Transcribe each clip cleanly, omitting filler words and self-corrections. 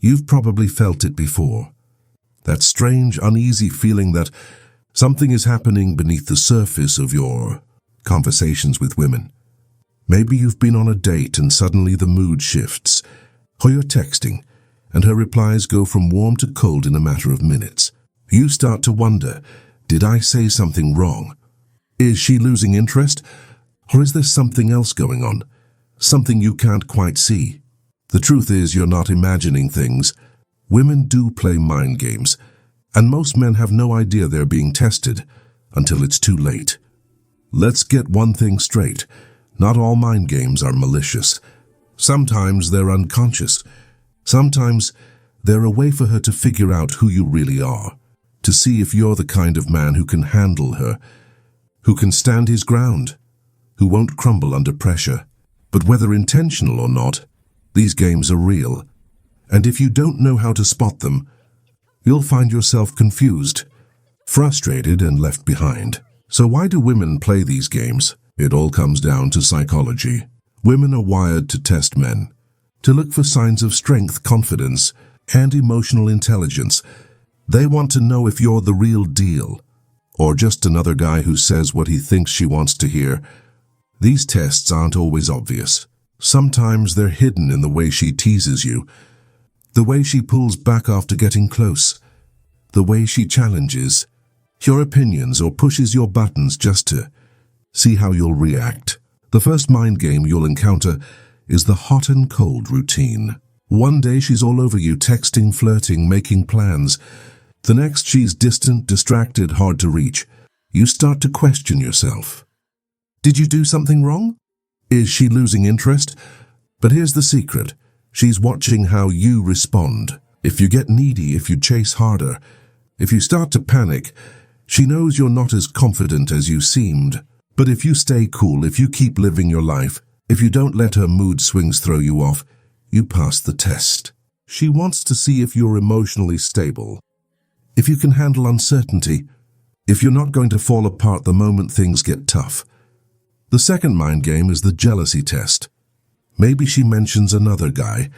You've probably felt it before. That strange, uneasy feeling that something is happening beneath the surface of your conversations with women. Maybe you've been on a date and suddenly the mood shifts, or you're texting, and her replies go from warm to cold in a matter of minutes. You start to wonder, did I say something wrong? Is she losing interest? Or is there something else going on? Something you can't quite see? The truth is, you're not imagining things. Women do play mind games, and most men have no idea they're being tested until it's too late. Let's get one thing straight. Not all mind games are malicious. Sometimes they're unconscious. Sometimes they're a way for her to figure out who you really are, to see if you're the kind of man who can handle her, who can stand his ground, who won't crumble under pressure. But whether intentional or not, these games are real, and if you don't know how to spot them, you'll find yourself confused, frustrated, and left behind. So why do women play these games? It all comes down to psychology. Women are wired to test men, to look for signs of strength, confidence, and emotional intelligence. They want to know if you're the real deal, or just another guy who says what he thinks she wants to hear. These tests aren't always obvious. Sometimes they're hidden in the way she teases you, the way she pulls back after getting close, the way she challenges your opinions or pushes your buttons just to see how you'll react. The first mind game you'll encounter is the hot and cold routine. One day she's all over you, texting, flirting, making plans. The next she's distant, distracted, hard to reach. You start to question yourself. Did you do something wrong? Is she losing interest? But here's the secret. She's watching how you respond. If you get needy, if you chase harder, if you start to panic, she knows you're not as confident as you seemed. But if you stay cool, if you keep living your life, if you don't let her mood swings throw you off, you pass the test. She wants to see if you're emotionally stable, if you can handle uncertainty, if you're not going to fall apart the moment things get tough. The second mind game is the jealousy test. Maybe she mentions another guy,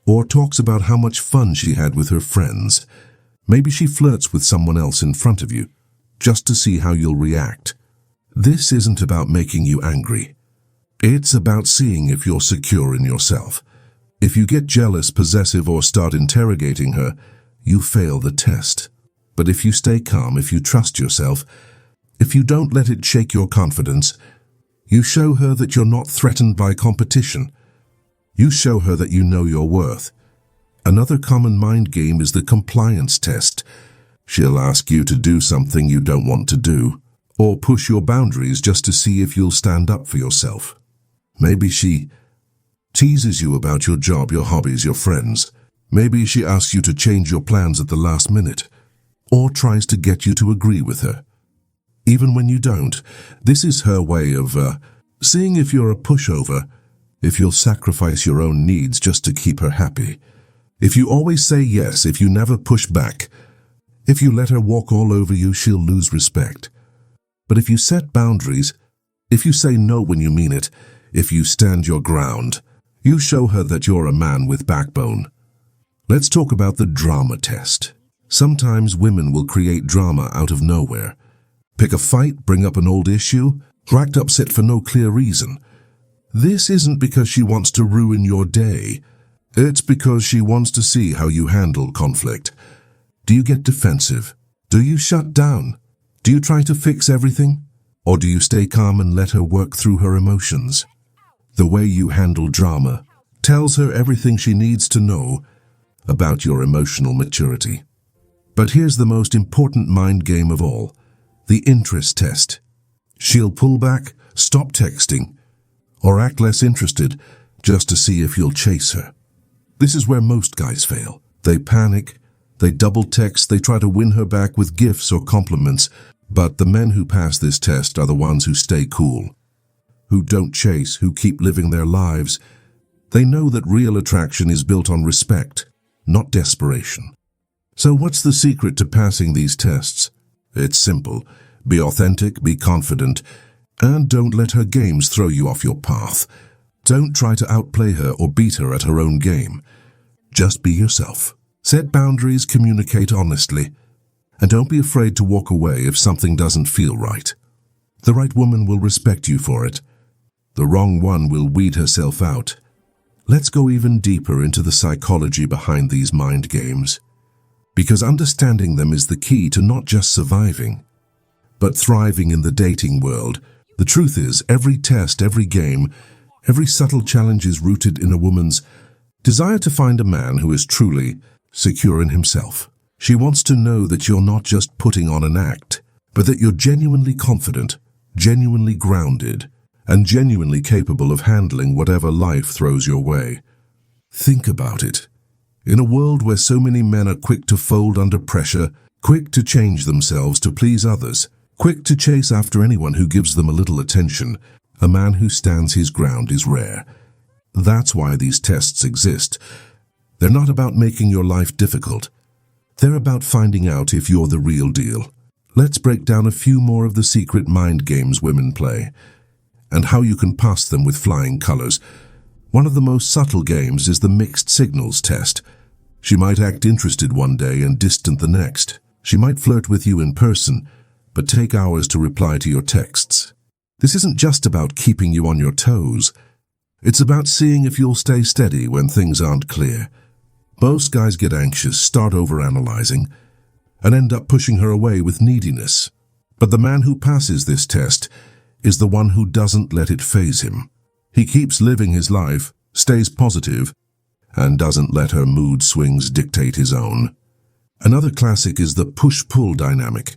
or talks about how much fun she had with her friends. Maybe she flirts with someone else in front of you, just to see how you'll react. This isn't about making you angry. It's about seeing if you're secure in yourself. If you get jealous, possessive, or start interrogating her, you fail the test. But if you stay calm, if you trust yourself, if you don't let it shake your confidence, you show her that you're not threatened by competition. You show her that you know your worth. Another common mind game is the compliance test. She'll ask you to do something you don't want to do, or push your boundaries just to see if you'll stand up for yourself. Maybe she teases you about your job, your hobbies, your friends. Maybe she asks you to change your plans at the last minute, or tries to get you to agree with her. Even when you don't, this is her way of seeing if you're a pushover, if you'll sacrifice your own needs just to keep her happy. If you always say yes, if you never push back, if you let her walk all over you, she'll lose respect. But if you set boundaries, if you say no when you mean it, if you stand your ground, you show her that you're a man with backbone. Let's talk about the drama test. Sometimes women will create drama out of nowhere. Pick a fight, bring up an old issue, act upset for no clear reason. This isn't because she wants to ruin your day. It's because she wants to see how you handle conflict. Do you get defensive? Do you shut down? Do you try to fix everything? Or do you stay calm and let her work through her emotions? The way you handle drama tells her everything she needs to know about your emotional maturity. But here's the most important mind game of all, the interest test. She'll pull back, stop texting, or act less interested just to see if you'll chase her. This is where most guys fail. They panic, they double text, they try to win her back with gifts or compliments, but the men who pass this test are the ones who stay cool, who don't chase, who keep living their lives. They know that real attraction is built on respect, not desperation. So what's the secret to passing these tests? It's simple. Be authentic, be confident, and don't let her games throw you off your path. Don't try to outplay her or beat her at her own game. Just be yourself. Set boundaries, communicate honestly, and don't be afraid to walk away if something doesn't feel right. The right woman will respect you for it. The wrong one will weed herself out. Let's go even deeper into the psychology behind these mind games, because understanding them is the key to not just surviving, but thriving in the dating world. The truth is, every test, every game, every subtle challenge is rooted in a woman's desire to find a man who is truly secure in himself. She wants to know that you're not just putting on an act, but that you're genuinely confident, genuinely grounded, and genuinely capable of handling whatever life throws your way. Think about it. In a world where so many men are quick to fold under pressure, quick to change themselves to please others, quick to chase after anyone who gives them a little attention, a man who stands his ground is rare. That's why these tests exist. They're not about making your life difficult. They're about finding out if you're the real deal. Let's break down a few more of the secret mind games women play, and how you can pass them with flying colors. One of the most subtle games is the mixed signals test. She might act interested one day and distant the next. She might flirt with you in person, but take hours to reply to your texts. This isn't just about keeping you on your toes. It's about seeing if you'll stay steady when things aren't clear. Most guys get anxious, start overanalyzing, and end up pushing her away with neediness. But the man who passes this test is the one who doesn't let it faze him. He keeps living his life, stays positive, and doesn't let her mood swings dictate his own. Another classic is the push-pull dynamic.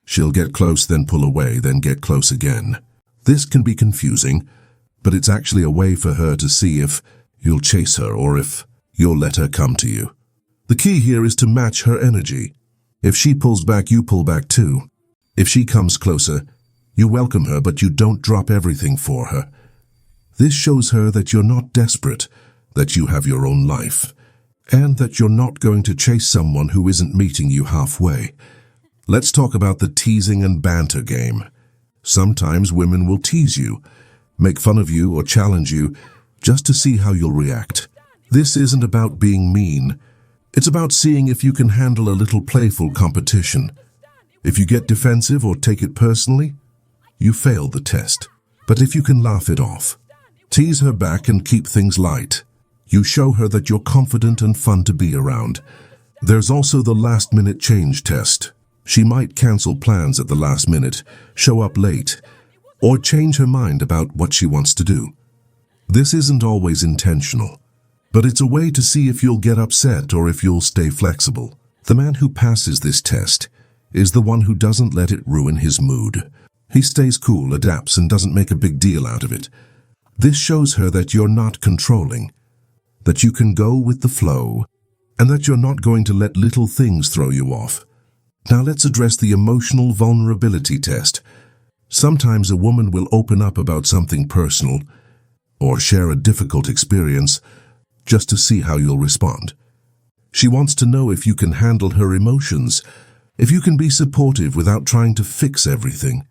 She'll get close, then pull away, then get close again. This can be confusing, but it's actually a way for her to see if you'll chase her or if you'll let her come to you. The key here is to match her energy. If she pulls back, you pull back too. If she comes closer, you welcome her, but you don't drop everything for her. This shows her that you're not desperate, that you have your own life, and that you're not going to chase someone who isn't meeting you halfway. Let's talk about the teasing and banter game. Sometimes women will tease you, make fun of you or challenge you just to see how you'll react. This isn't about being mean. It's about seeing if you can handle a little playful competition. If you get defensive or take it personally, you fail the test. But if you can laugh it off, tease her back and keep things light, you show her that you're confident and fun to be around. There's also the last-minute change test. She might cancel plans at the last minute, show up late, or change her mind about what she wants to do. This isn't always intentional, but it's a way to see if you'll get upset or if you'll stay flexible. The man who passes this test is the one who doesn't let it ruin his mood. He stays cool, adapts, and doesn't make a big deal out of it. This shows her that you're not controlling, that you can go with the flow, and that you're not going to let little things throw you off. Now let's address the emotional vulnerability test. Sometimes a woman will open up about something personal or share a difficult experience just to see how you'll respond. She wants to know if you can handle her emotions, if you can be supportive without trying to fix everything,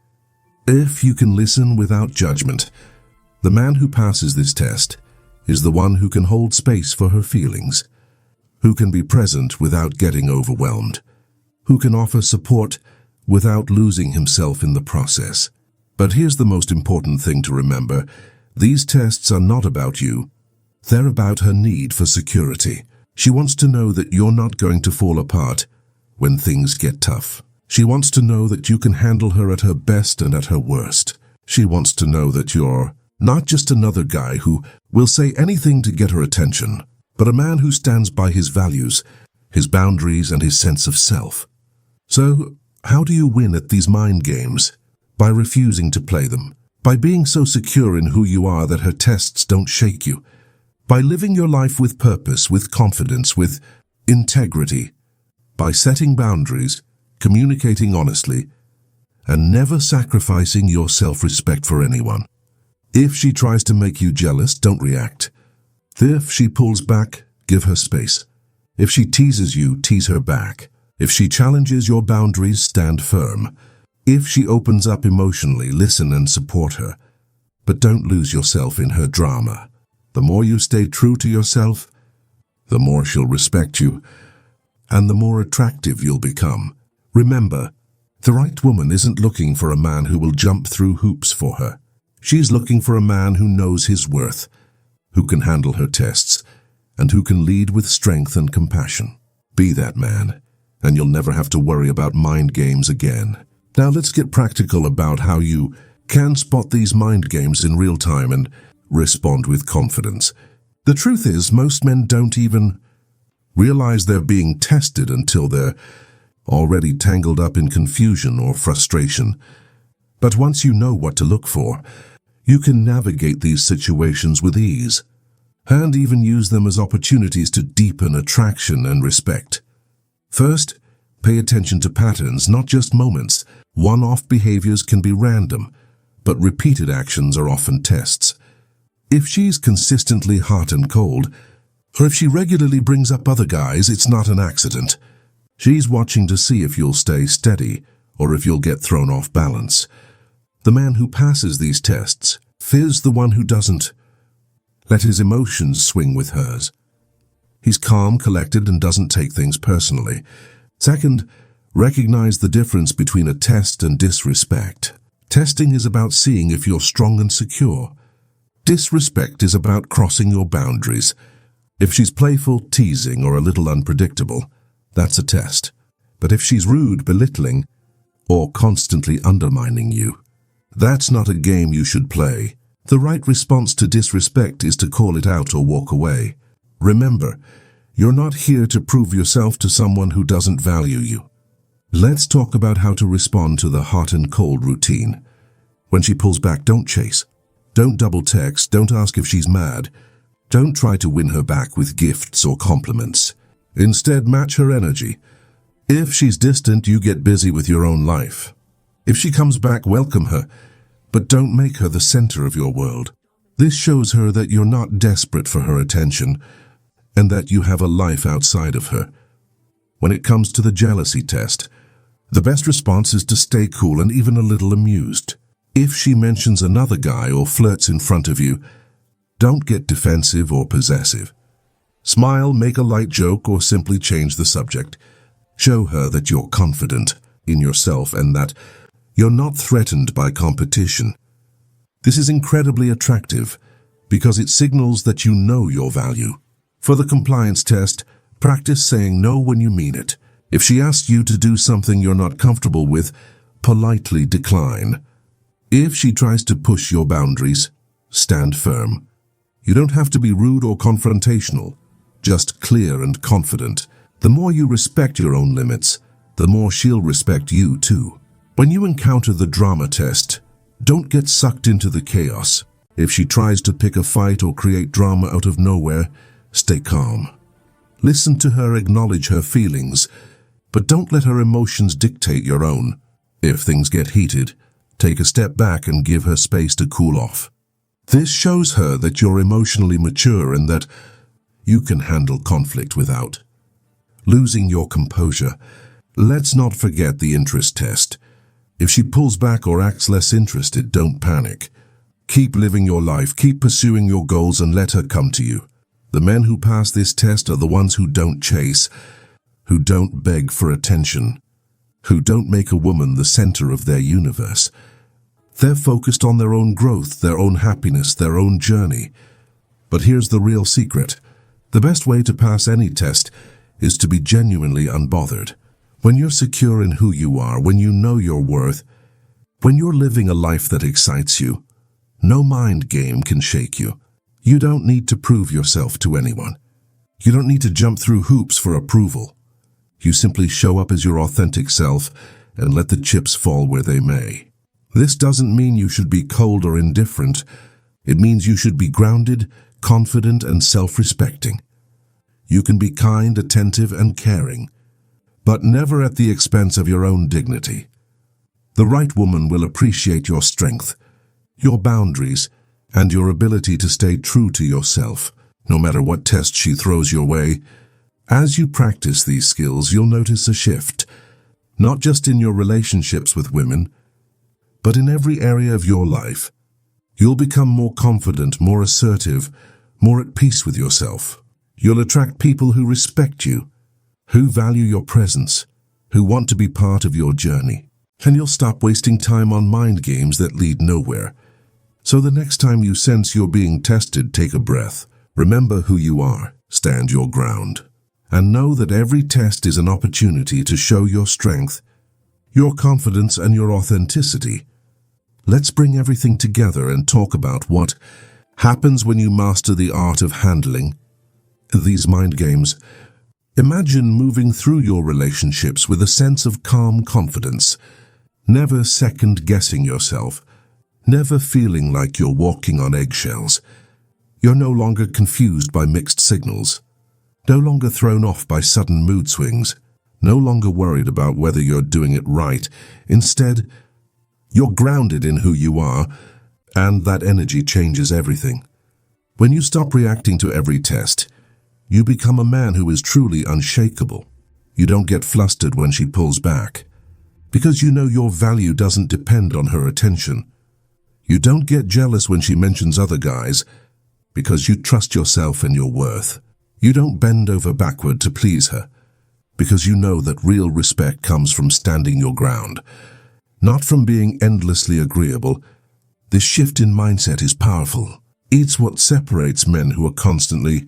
if you can listen without judgment. The man who passes this test is the one who can hold space for her feelings, who can be present without getting overwhelmed, who can offer support without losing himself in the process. But here's the most important thing to remember. These tests are not about you. They're about her need for security. She wants to know that you're not going to fall apart when things get tough. She wants to know that you can handle her at her best and at her worst. She wants to know that you're not just another guy who will say anything to get her attention, but a man who stands by his values, his boundaries, and his sense of self. So, how do you win at these mind games? By refusing to play them. By being so secure in who you are that her tests don't shake you. By living your life with purpose, with confidence, with integrity. By setting boundaries, communicating honestly, and never sacrificing your self-respect for anyone. If she tries to make you jealous, don't react. If she pulls back, give her space. If she teases you, tease her back. If she challenges your boundaries, stand firm. If she opens up emotionally, listen and support her. But don't lose yourself in her drama. The more you stay true to yourself, the more she'll respect you, and the more attractive you'll become. Remember, the right woman isn't looking for a man who will jump through hoops for her. She's looking for a man who knows his worth, who can handle her tests, and who can lead with strength and compassion. Be that man, and you'll never have to worry about mind games again. Now let's get practical about how you can spot these mind games in real time and respond with confidence. The truth is, most men don't even realize they're being tested until they're already tangled up in confusion or frustration. But once you know what to look for, you can navigate these situations with ease, and even use them as opportunities to deepen attraction and respect. First, pay attention to patterns, not just moments. One-off behaviors can be random, but repeated actions are often tests. If she's consistently hot and cold, or if she regularly brings up other guys, it's not an accident. She's watching to see if you'll stay steady or if you'll get thrown off balance. The man who passes these tests fears the one who doesn't. Let his emotions swing with hers. He's calm, collected, and doesn't take things personally. Second, recognize the difference between a test and disrespect. Testing is about seeing if you're strong and secure. Disrespect is about crossing your boundaries. If she's playful, teasing, or a little unpredictable, that's a test. But if she's rude, belittling, or constantly undermining you, that's not a game you should play. The right response to disrespect is to call it out or walk away. Remember, you're not here to prove yourself to someone who doesn't value you. Let's talk about how to respond to the hot and cold routine. When she pulls back, don't chase. Don't double text, don't ask if she's mad. Don't try to win her back with gifts or compliments. Instead, match her energy. If she's distant, you get busy with your own life. If she comes back, welcome her, but don't make her the center of your world. This shows her that you're not desperate for her attention and that you have a life outside of her. When it comes to the jealousy test, the best response is to stay cool and even a little amused. If she mentions another guy or flirts in front of you, don't get defensive or possessive. Smile, make a light joke, or simply change the subject. Show her that you're confident in yourself and that you're not threatened by competition. This is incredibly attractive because it signals that you know your value. For the compliance test, practice saying no when you mean it. If she asks you to do something you're not comfortable with, politely decline. If she tries to push your boundaries, stand firm. You don't have to be rude or confrontational, just clear and confident. The more you respect your own limits, the more she'll respect you too. When you encounter the drama test, don't get sucked into the chaos. If she tries to pick a fight or create drama out of nowhere, stay calm. Listen to her, acknowledge her feelings, but don't let her emotions dictate your own. If things get heated, take a step back and give her space to cool off. This shows her that you're emotionally mature and that you can handle conflict without losing your composure. Let's not forget the interest test. If she pulls back or acts less interested, don't panic. Keep living your life, keep pursuing your goals, and let her come to you. The men who pass this test are the ones who don't chase, who don't beg for attention, who don't make a woman the center of their universe. They're focused on their own growth, their own happiness, their own journey. But here's the real secret. The best way to pass any test is to be genuinely unbothered. When you're secure in who you are, when you know your worth, when you're living a life that excites you, no mind game can shake you. You don't need to prove yourself to anyone. You don't need to jump through hoops for approval. You simply show up as your authentic self and let the chips fall where they may. This doesn't mean you should be cold or indifferent. It means you should be grounded, confident, and self-respecting. You can be kind, attentive, and caring, but never at the expense of your own dignity. The right woman will appreciate your strength, your boundaries, and your ability to stay true to yourself, no matter what test she throws your way. As you practice these skills, you'll notice a shift, not just in your relationships with women, but in every area of your life. You'll become more confident, more assertive, more at peace with yourself. You'll attract people who respect you, who value your presence, who want to be part of your journey. And you'll stop wasting time on mind games that lead nowhere. So the next time you sense you're being tested, take a breath. Remember who you are, stand your ground, and know that every test is an opportunity to show your strength, your confidence, and your authenticity. Let's bring everything together and talk about what happens when you master the art of handling these mind games. Imagine moving through your relationships with a sense of calm confidence, never second-guessing yourself, never feeling like you're walking on eggshells. You're no longer confused by mixed signals, no longer thrown off by sudden mood swings, no longer worried about whether you're doing it right. Instead, you're grounded in who you are, and that energy changes everything. When you stop reacting to every test, you become a man who is truly unshakable. You don't get flustered when she pulls back, because you know your value doesn't depend on her attention. You don't get jealous when she mentions other guys, because you trust yourself and your worth. You don't bend over backward to please her, because you know that real respect comes from standing your ground, not from being endlessly agreeable. This shift in mindset is powerful. It's what separates men who are constantly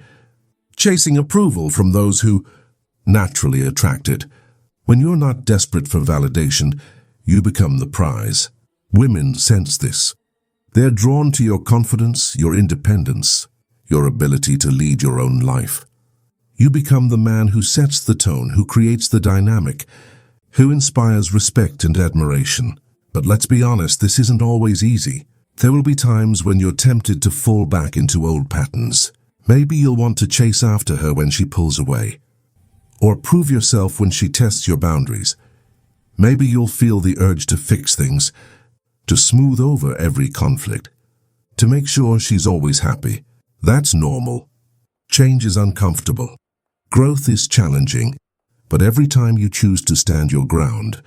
chasing approval from those who naturally attract it. When you're not desperate for validation, you become the prize. Women sense this. They're drawn to your confidence, your independence, your ability to lead your own life. You become the man who sets the tone, who creates the dynamic, who inspires respect and admiration. But let's be honest, this isn't always easy. There will be times when you're tempted to fall back into old patterns. Maybe you'll want to chase after her when she pulls away, or prove yourself when she tests your boundaries. Maybe you'll feel the urge to fix things, to smooth over every conflict, to make sure she's always happy. That's normal. Change is uncomfortable. Growth is challenging. But every time you choose to stand your ground,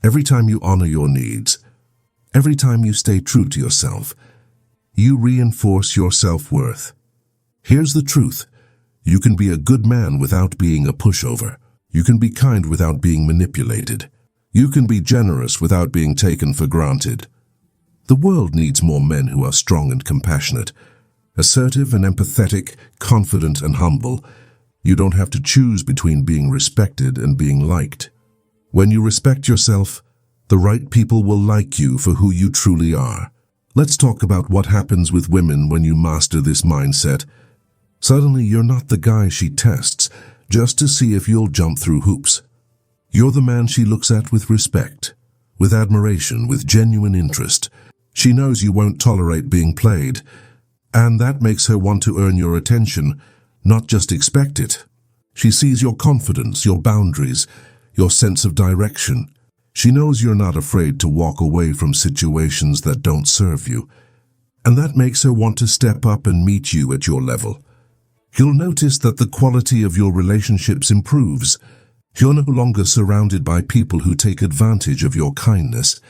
every time you honor your needs, every time you stay true to yourself, you reinforce your self-worth. Here's the truth. You can be a good man without being a pushover. You can be kind without being manipulated. You can be generous without being taken for granted. The world needs more men who are strong and compassionate, assertive and empathetic, confident and humble. You don't have to choose between being respected and being liked. When you respect yourself, the right people will like you for who you truly are. Let's talk about what happens with women when you master this mindset. Suddenly, you're not the guy she tests just to see if you'll jump through hoops. You're the man she looks at with respect, with admiration, with genuine interest. She knows you won't tolerate being played, and that makes her want to earn your attention, not just expect it. She sees your confidence, your boundaries, your sense of direction. She knows you're not afraid to walk away from situations that don't serve you, and that makes her want to step up and meet you at your level. You'll notice that the quality of your relationships improves. You're no longer surrounded by people who take advantage of your kindness.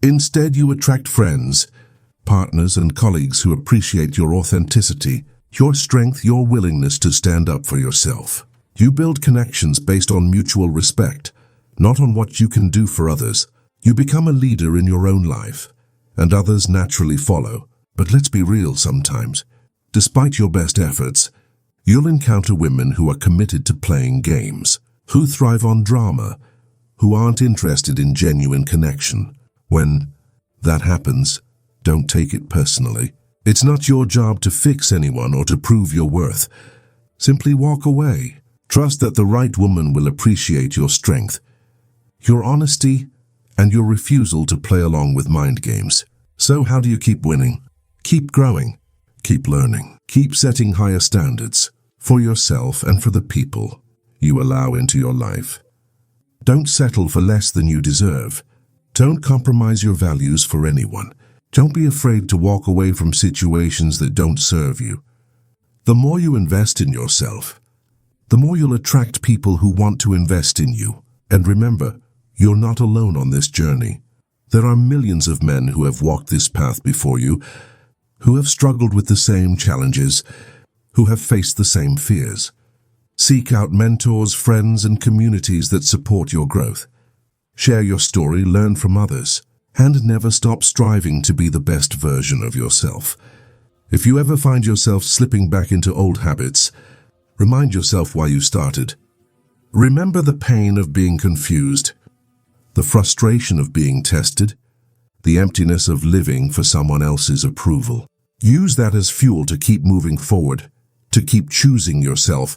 Instead, you attract friends, partners, and colleagues who appreciate your authenticity, your strength, your willingness to stand up for yourself. You build connections based on mutual respect, not on what you can do for others. You become a leader in your own life, and others naturally follow. But let's be real sometimes. Despite your best efforts, you'll encounter women who are committed to playing games, who thrive on drama, who aren't interested in genuine connection. When that happens, don't take it personally. It's not your job to fix anyone or to prove your worth. Simply walk away. Trust that the right woman will appreciate your strength, your honesty, and your refusal to play along with mind games. So how do you keep winning? Keep growing. Keep learning. Keep setting higher standards for yourself and for the people you allow into your life. Don't settle for less than you deserve. Don't compromise your values for anyone. Don't be afraid to walk away from situations that don't serve you. The more you invest in yourself, the more you'll attract people who want to invest in you. And remember, you're not alone on this journey. There are millions of men who have walked this path before you, who have struggled with the same challenges, who have faced the same fears. Seek out mentors, friends, and communities that support your growth. Share your story, learn from others, and never stop striving to be the best version of yourself. If you ever find yourself slipping back into old habits, remind yourself why you started. Remember the pain of being confused, the frustration of being tested, the emptiness of living for someone else's approval. Use that as fuel to keep moving forward, to keep choosing yourself,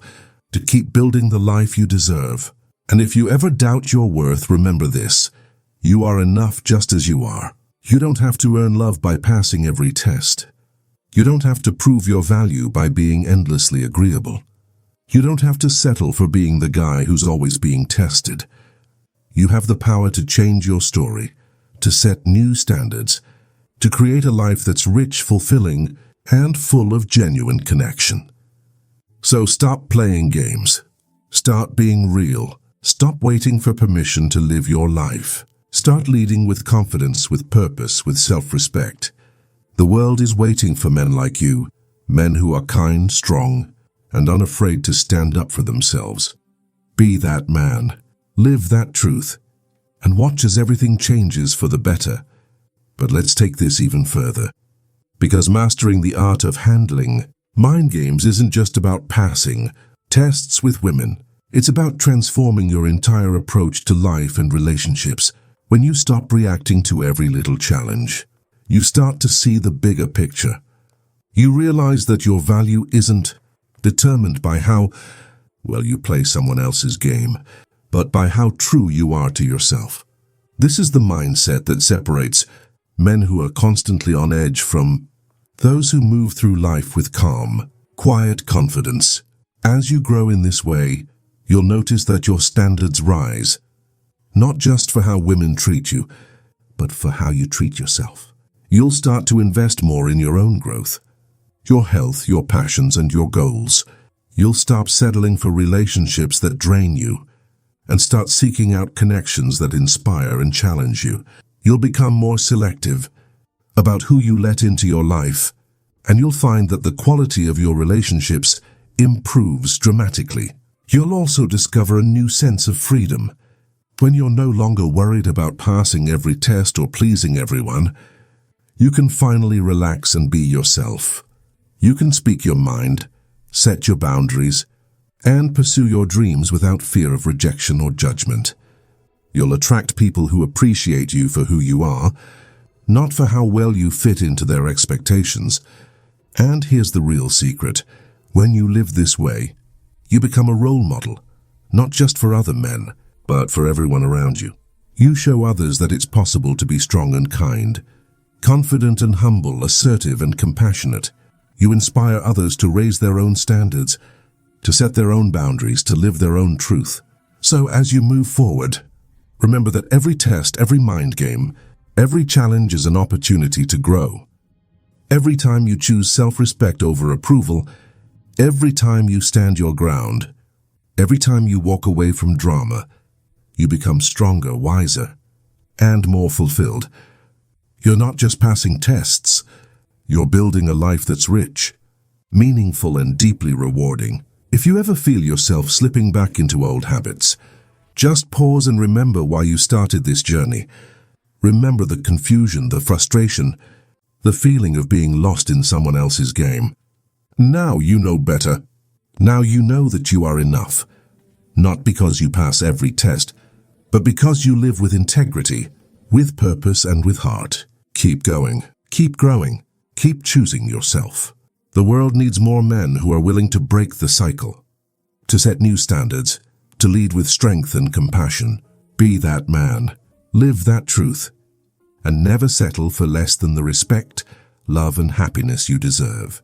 to keep building the life you deserve. And if you ever doubt your worth, remember this: you are enough just as you are. You don't have to earn love by passing every test. You don't have to prove your value by being endlessly agreeable. You don't have to settle for being the guy who's always being tested. You have the power to change your story, to set new standards, to create a life that's rich, fulfilling, and full of genuine connection. So stop playing games. Start being real. Stop waiting for permission to live your life. Start leading with confidence, with purpose, with self-respect. The world is waiting for men like you, men who are kind, strong, and unafraid to stand up for themselves. Be that man. Live that truth. And watch as everything changes for the better. But let's take this even further. Because mastering the art of handling mind games isn't just about passing tests with women. It's about transforming your entire approach to life and relationships. When you stop reacting to every little challenge, you start to see the bigger picture. You realize that your value isn't determined by how well you play someone else's game, but by how true you are to yourself. This is the mindset that separates men who are constantly on edge from those who move through life with calm, quiet confidence. As you grow in this way, you'll notice that your standards rise, not just for how women treat you, but for how you treat yourself. You'll start to invest more in your own growth, your health, your passions, and your goals. You'll stop settling for relationships that drain you and start seeking out connections that inspire and challenge you. You'll become more selective about who you let into your life, and you'll find that the quality of your relationships improves dramatically. You'll also discover a new sense of freedom. When you're no longer worried about passing every test or pleasing everyone, you can finally relax and be yourself. You can speak your mind, set your boundaries, and pursue your dreams without fear of rejection or judgment. You'll attract people who appreciate you for who you are, not for how well you fit into their expectations. And here's the real secret: when you live this way, you become a role model, not just for other men, but for everyone around you. You show others that it's possible to be strong and kind, confident and humble, assertive and compassionate. You inspire others to raise their own standards, to set their own boundaries, to live their own truth. So as you move forward, remember that every test, every mind game, every challenge is an opportunity to grow. Every time you choose self-respect over approval, every time you stand your ground, every time you walk away from drama, you become stronger, wiser, and more fulfilled. You're not just passing tests, you're building a life that's rich, meaningful, and deeply rewarding. If you ever feel yourself slipping back into old habits, just pause and remember why you started this journey. Remember the confusion, the frustration, the feeling of being lost in someone else's game. Now you know better. Now you know that you are enough. Not because you pass every test, but because you live with integrity, with purpose, and with heart. Keep going, keep growing, keep choosing yourself. The world needs more men who are willing to break the cycle, to set new standards, to lead with strength and compassion. Be that man, live that truth, and never settle for less than the respect, love, and happiness you deserve.